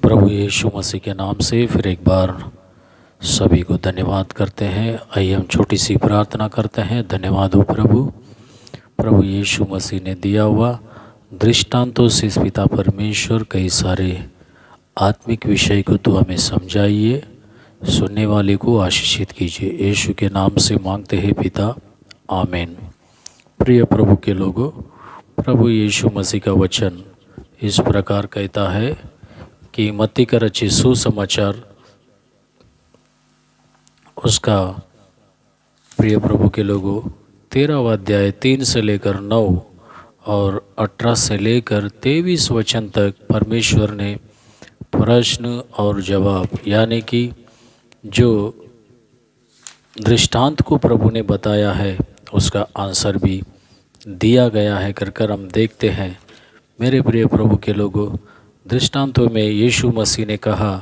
प्रभु यीशु मसीह के नाम से फिर एक बार सभी को धन्यवाद करते हैं। आइए हम छोटी सी प्रार्थना करते हैं। धन्यवाद हो प्रभु। प्रभु यीशु मसीह ने दिया हुआ दृष्टांतों से पिता परमेश्वर कई सारे आत्मिक विषय को तो हमें समझाइए, सुनने वाले को आशीषित कीजिए। यीशु के नाम से मांगते हैं पिता, आमीन। प्रिय प्रभु के लोगों, प्रभु यीशु मसीह का वचन इस प्रकार कहता है कि मत्ती का रचित सुसमाचार उसका प्रिय प्रभु के लोगों 13वां अध्याय 3 से लेकर 9 और 18 से लेकर 23 वचन तक परमेश्वर ने प्रश्न और जवाब यानी कि जो दृष्टांत को प्रभु ने बताया है उसका आंसर भी दिया गया है कर हम देखते हैं। मेरे प्रिय प्रभु के लोगों, दृष्टांतों में यीशु मसीह ने कहा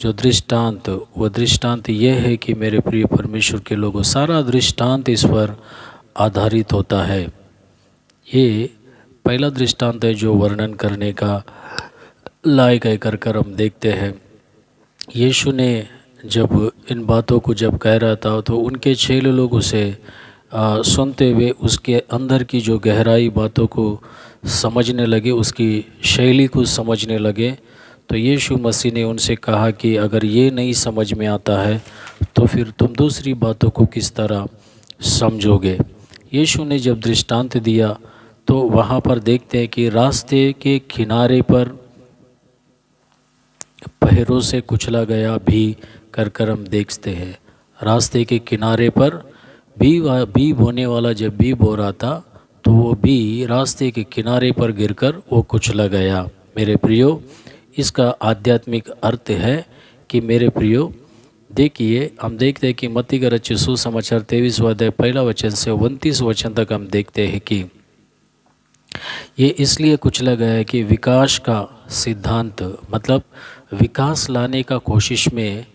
जो दृष्टांत वो दृष्टांत ये है कि मेरे प्रिय परमेश्वर के लोगों, सारा दृष्टांत इस पर आधारित होता है। ये पहला दृष्टांत है जो वर्णन करने का लायक है कर हम देखते हैं। यीशु ने जब इन बातों को जब कह रहा था तो उनके चेले लोग उसे सुनते हुए उसके अंदर की जो गहराई बातों को समझने लगे, उसकी शैली को समझने लगे। तो यीशु मसीह ने उनसे कहा कि अगर ये नहीं समझ में आता है तो फिर तुम दूसरी बातों को किस तरह समझोगे। यीशु ने जब दृष्टांत दिया तो वहाँ पर देखते हैं कि रास्ते के किनारे पर पहरों से कुचला गया भी कर हम देखते हैं। रास्ते के किनारे पर बी बोने वाला जब बी बो रहा था तो वो बी रास्ते के किनारे पर गिरकर वो कुचला गया। मेरे प्रियो, इसका आध्यात्मिक अर्थ है कि मेरे प्रियो देखिए, हम देखते हैं कि मत्ती का रचित सुसमाचार 23वां अध्याय पहला वचन से 29 वचन तक हम देखते हैं कि ये इसलिए कुचला गया है कि विकास का सिद्धांत मतलब विकास लाने का कोशिश में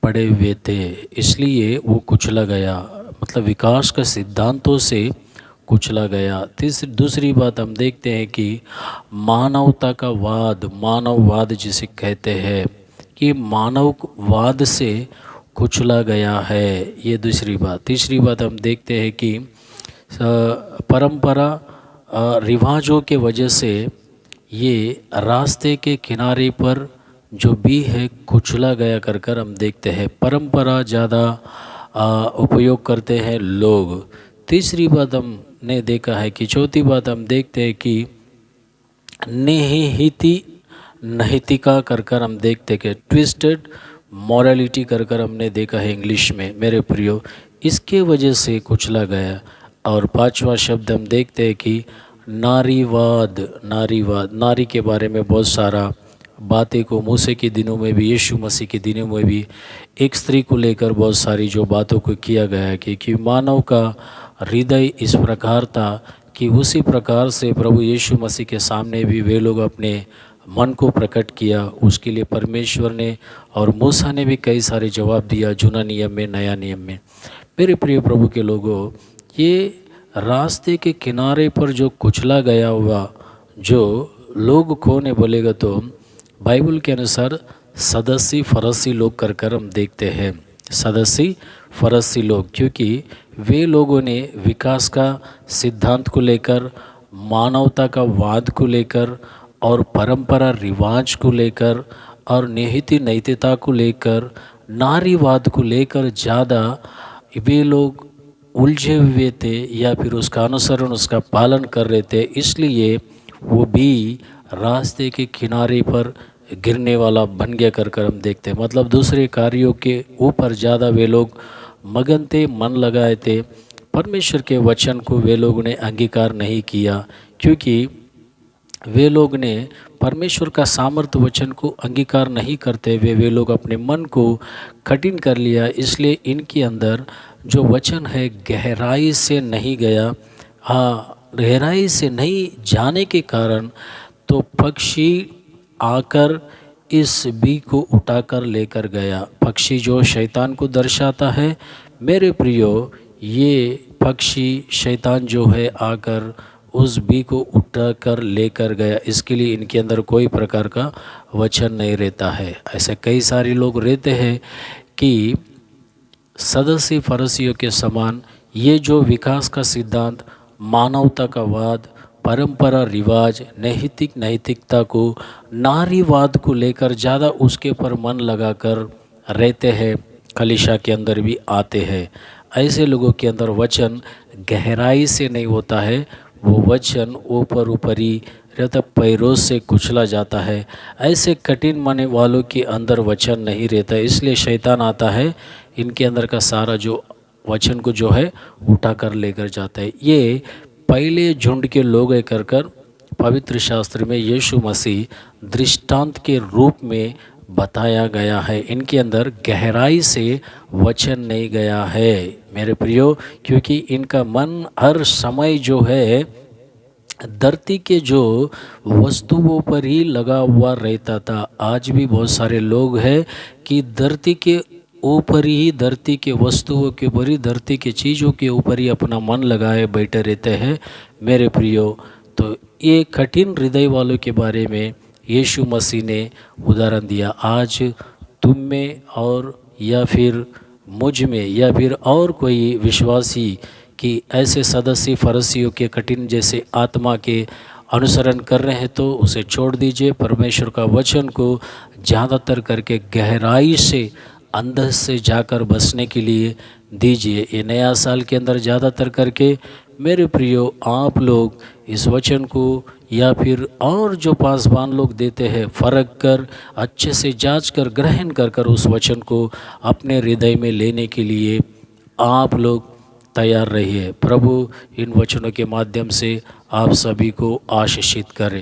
पड़े हुए थे, इसलिए वो कुचला गया। मतलब विकास का सिद्धांतों से कुचला गया। दूसरी बात हम देखते हैं कि मानवता का मानववाद जिसे कहते हैं कि मानववाद से कुचला गया है, ये दूसरी बात। तीसरी बात हम देखते हैं कि परंपरा रिवाजों के वजह से ये रास्ते के किनारे पर जो भी है कुचला गया कर हम देखते हैं। परंपरा ज़्यादा उपयोग करते हैं लोग। तीसरी बात हमने देखा है कि चौथी बात हम देखते हैं कि नैतिका कर हम देखते हैं कि ट्विस्टेड मॉरलिटी कर हमने देखा है इंग्लिश में। मेरे प्रियो, इसके वजह से कुचला गया। और पांचवा शब्द हम देखते हैं कि नारीवाद। नारी के बारे में बहुत सारा बातें को मूसे के दिनों में भी, यीशु मसीह के दिनों में भी एक स्त्री को लेकर बहुत सारी जो बातों को किया गया है कि मानव का हृदय इस प्रकार था कि उसी प्रकार से प्रभु यीशु मसीह के सामने भी वे लोग अपने मन को प्रकट किया। उसके लिए परमेश्वर ने और मूसा ने भी कई सारे जवाब दिया, जूना नियम में, नया नियम में। मेरे प्रिय प्रभु के लोगों, ये रास्ते के किनारे पर जो कुचला गया हुआ जो लोग कौन है बोलेगा तो बाइबल के अनुसार सदस्सी फरसी लोग कर हम देखते हैं। सदस्सी फरसी लोग, क्योंकि वे लोगों ने विकास का सिद्धांत को लेकर, मानवता का वाद को लेकर और परंपरा रिवाज को लेकर और नैतिकता को लेकर, नारीवाद को लेकर ज़्यादा वे लोग उलझे हुए थे या फिर उसका अनुसरण, उसका पालन कर रहे थे। इसलिए वो भी रास्ते के किनारे पर गिरने वाला बन गया कर हम देखते हैं। मतलब दूसरे कार्यों के ऊपर ज़्यादा वे लोग मगन थे, मन लगाए थे। परमेश्वर के वचन को वे लोगों ने अंगीकार नहीं किया, क्योंकि वे लोग ने परमेश्वर का सामर्थ्य वचन को अंगीकार नहीं करते हुए वे लोग अपने मन को कठिन कर लिया। इसलिए इनके अंदर जो वचन है गहराई से नहीं गया। गहराई से नहीं जाने के कारण तो पक्षी आकर इस बी को उठाकर लेकर गया। पक्षी जो शैतान को दर्शाता है, मेरे प्रियो, ये पक्षी शैतान जो है आकर उस बी को उठा कर लेकर गया। इसके लिए इनके अंदर कोई प्रकार का वचन नहीं रहता है। ऐसे कई सारे लोग रहते हैं कि सदस्य फरीसियों के समान ये जो विकास का सिद्धांत, मानवता का वाद, परंपरा रिवाज, नैतिकता को, नारीवाद को लेकर ज़्यादा उसके पर मन लगाकर रहते हैं, कलीसिया के अंदर भी आते हैं। ऐसे लोगों के अंदर वचन गहराई से नहीं होता है, वो वचन ऊपर ऊपरी रहता, पैरों से कुचला जाता है। ऐसे कठिन मन वालों के अंदर वचन नहीं रहता, इसलिए शैतान आता है, इनके अंदर का सारा जो वचन को जो है उठा कर लेकर जाता है। ये पहले झुंड के लोग कर पवित्र शास्त्र में यीशु मसीह दृष्टांत के रूप में बताया गया है। इनके अंदर गहराई से वचन नहीं गया है मेरे प्रियो, क्योंकि इनका मन हर समय जो है धरती के जो वस्तुओं पर ही लगा हुआ रहता था। आज भी बहुत सारे लोग हैं कि धरती के ऊपर ही, धरती के वस्तुओं के ऊपर ही, धरती के चीज़ों के ऊपर ही अपना मन लगाए बैठे रहते हैं मेरे प्रियो। तो ये कठिन हृदय वालों के बारे में यीशु मसीह ने उदाहरण दिया। आज तुम में और या फिर मुझ में या फिर और कोई विश्वासी कि ऐसे सदस्य फरीसियों के कठिन जैसे आत्मा के अनुसरण कर रहे हैं तो उसे छोड़ दीजिए। परमेश्वर का वचन को ज़्यादातर करके गहराई से अंदर से जाकर बसने के लिए दीजिए। ये नया साल के अंदर ज़्यादातर करके मेरे प्रियो आप लोग इस वचन को या फिर और जो पासवान लोग देते हैं फ़र्क कर, अच्छे से जांच कर, ग्रहण कर उस वचन को अपने हृदय में लेने के लिए आप लोग तैयार रहिए। प्रभु इन वचनों के माध्यम से आप सभी को आशीषित करें।